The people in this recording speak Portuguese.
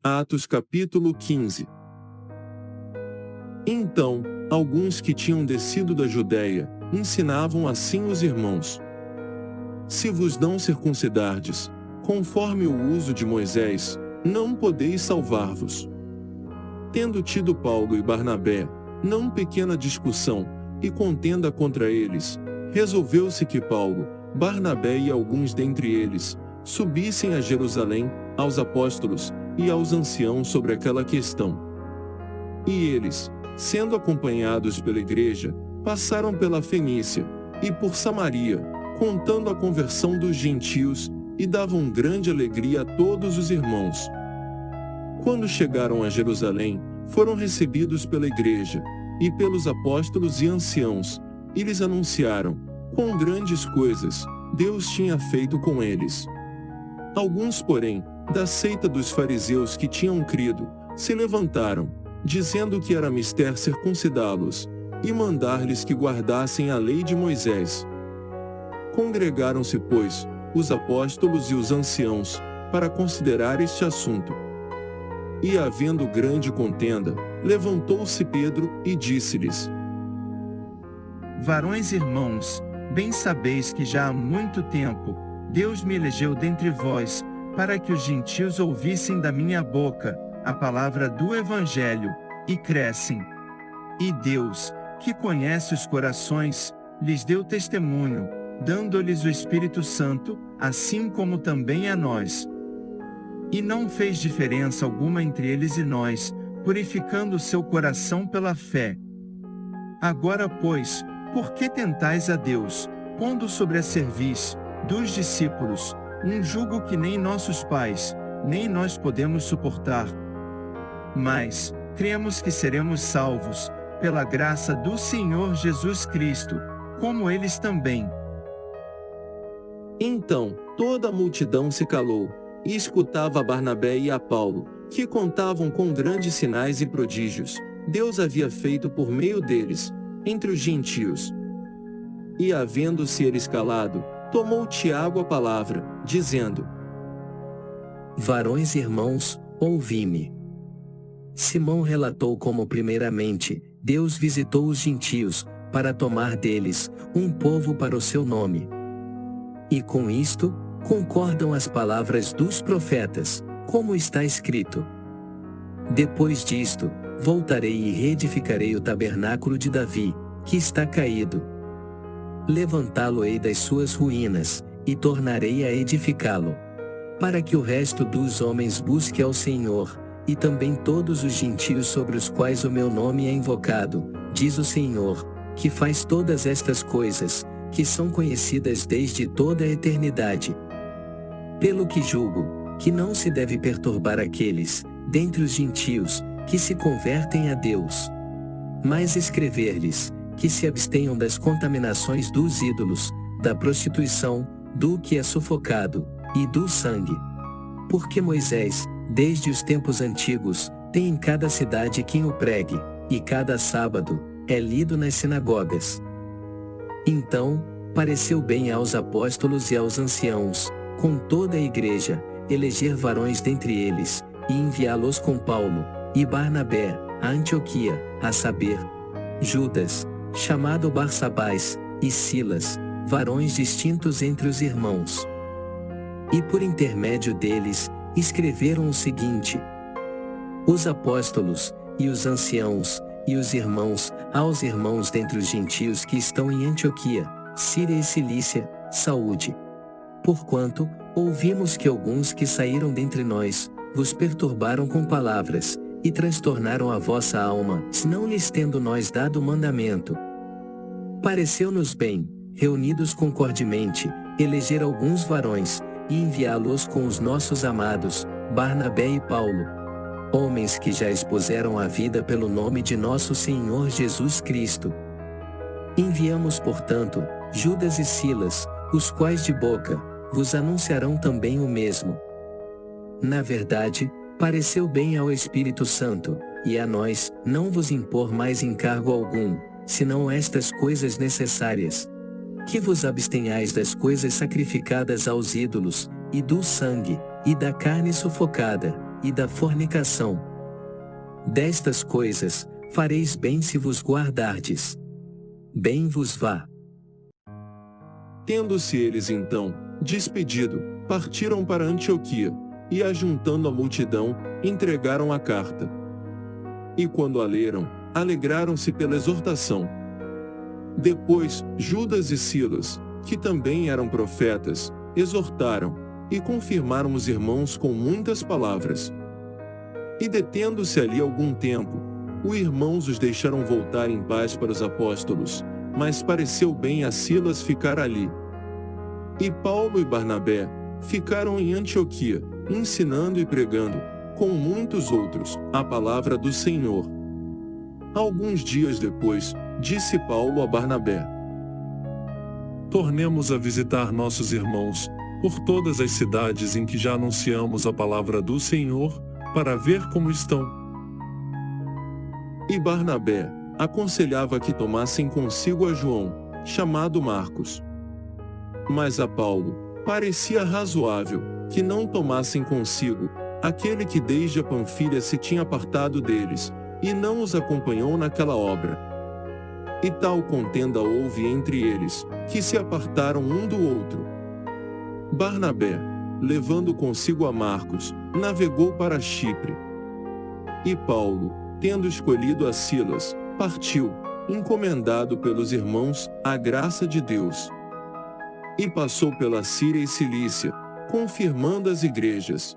Atos capítulo 15. Então, alguns que tinham descido da Judéia, ensinavam assim os irmãos: se vos não circuncidardes, conforme o uso de Moisés, não podeis salvar-vos. Tendo tido Paulo e Barnabé, não pequena discussão, e contenda contra eles, resolveu-se que Paulo, Barnabé e alguns dentre eles, subissem a Jerusalém, aos apóstolos, e aos anciãos sobre aquela questão. E eles, sendo acompanhados pela igreja, passaram pela Fenícia, e por Samaria, contando a conversão dos gentios, e davam grande alegria a todos os irmãos. Quando chegaram a Jerusalém, foram recebidos pela igreja, e pelos apóstolos e anciãos, e lhes anunciaram, quão grandes coisas Deus tinha feito com eles. Alguns, porém, da seita dos fariseus que tinham crido, se levantaram, dizendo que era mister circuncidá-los, e mandar-lhes que guardassem a lei de Moisés. Congregaram-se, pois, os apóstolos e os anciãos, para considerar este assunto. E havendo grande contenda, levantou-se Pedro e disse-lhes: Varões irmãos, bem sabeis que já há muito tempo, Deus me elegeu dentre vós, para que os gentios ouvissem da minha boca a palavra do Evangelho, e crescem. E Deus, que conhece os corações, lhes deu testemunho, dando-lhes o Espírito Santo, assim como também a nós. E não fez diferença alguma entre eles e nós, purificando seu coração pela fé. Agora, pois, por que tentais a Deus, pondo sobre a cerviz dos discípulos um jugo que nem nossos pais, nem nós podemos suportar? Mas cremos que seremos salvos, pela graça do Senhor Jesus Cristo, como eles também. Então, toda a multidão se calou, e escutava a Barnabé e a Paulo, que contavam com grandes sinais e prodígios, Deus havia feito por meio deles, entre os gentios. E havendo-se eles calado, tomou Tiago a palavra, dizendo: Varões irmãos, ouvi-me. Simão relatou como primeiramente, Deus visitou os gentios, para tomar deles, um povo para o seu nome. E com isto, concordam as palavras dos profetas, como está escrito: Depois disto, voltarei e reedificarei o tabernáculo de Davi, que está caído. Levantá-lo-ei das suas ruínas, e tornarei a edificá-lo. Para que o resto dos homens busque ao Senhor, e também todos os gentios sobre os quais o meu nome é invocado, diz o Senhor, que faz todas estas coisas, que são conhecidas desde toda a eternidade. Pelo que julgo, que não se deve perturbar aqueles, dentre os gentios, que se convertem a Deus. Mas escrever-lhes, que se abstenham das contaminações dos ídolos, da prostituição, do que é sufocado, e do sangue. Porque Moisés, desde os tempos antigos, tem em cada cidade quem o pregue, e cada sábado, é lido nas sinagogas. Então, pareceu bem aos apóstolos e aos anciãos, com toda a igreja, eleger varões dentre eles, e enviá-los com Paulo e Barnabé, a Antioquia, a saber, Judas, chamado Barsabás, e Silas, varões distintos entre os irmãos. E por intermédio deles, escreveram o seguinte: Os apóstolos, e os anciãos, e os irmãos, aos irmãos dentre os gentios que estão em Antioquia, Síria e Cilícia, saúde. Porquanto, ouvimos que alguns que saíram dentre nós, vos perturbaram com palavras, e transtornaram a vossa alma, se não lhes tendo nós dado mandamento. Pareceu-nos bem, reunidos concordemente, eleger alguns varões, e enviá-los com os nossos amados, Barnabé e Paulo, homens que já expuseram a vida pelo nome de nosso Senhor Jesus Cristo. Enviamos, portanto, Judas e Silas, os quais de boca, vos anunciarão também o mesmo. Na verdade, pareceu bem ao Espírito Santo, e a nós, não vos impor mais encargo algum, senão estas coisas necessárias: que vos abstenhais das coisas sacrificadas aos ídolos, e do sangue, e da carne sufocada, e da fornicação. Destas coisas, fareis bem se vos guardardes. Bem vos vá. Tendo-se eles então despedido, partiram para Antioquia, e ajuntando a multidão, entregaram a carta. E quando a leram, alegraram-se pela exortação. Depois, Judas e Silas, que também eram profetas, exortaram, e confirmaram os irmãos com muitas palavras. E detendo-se ali algum tempo, os irmãos os deixaram voltar em paz para os apóstolos, mas pareceu bem a Silas ficar ali. E Paulo e Barnabé ficaram em Antioquia, ensinando e pregando, com muitos outros, a palavra do Senhor. Alguns dias depois, disse Paulo a Barnabé: Tornemos a visitar nossos irmãos, por todas as cidades em que já anunciamos a palavra do Senhor, para ver como estão. E Barnabé aconselhava que tomassem consigo a João, chamado Marcos. Mas a Paulo parecia razoável que não tomassem consigo aquele que desde a Panfilha se tinha apartado deles, e não os acompanhou naquela obra. E tal contenda houve entre eles, que se apartaram um do outro. Barnabé, levando consigo a Marcos, navegou para Chipre. E Paulo, tendo escolhido a Silas, partiu, encomendado pelos irmãos, à graça de Deus. E passou pela Síria e Cilícia, confirmando as igrejas.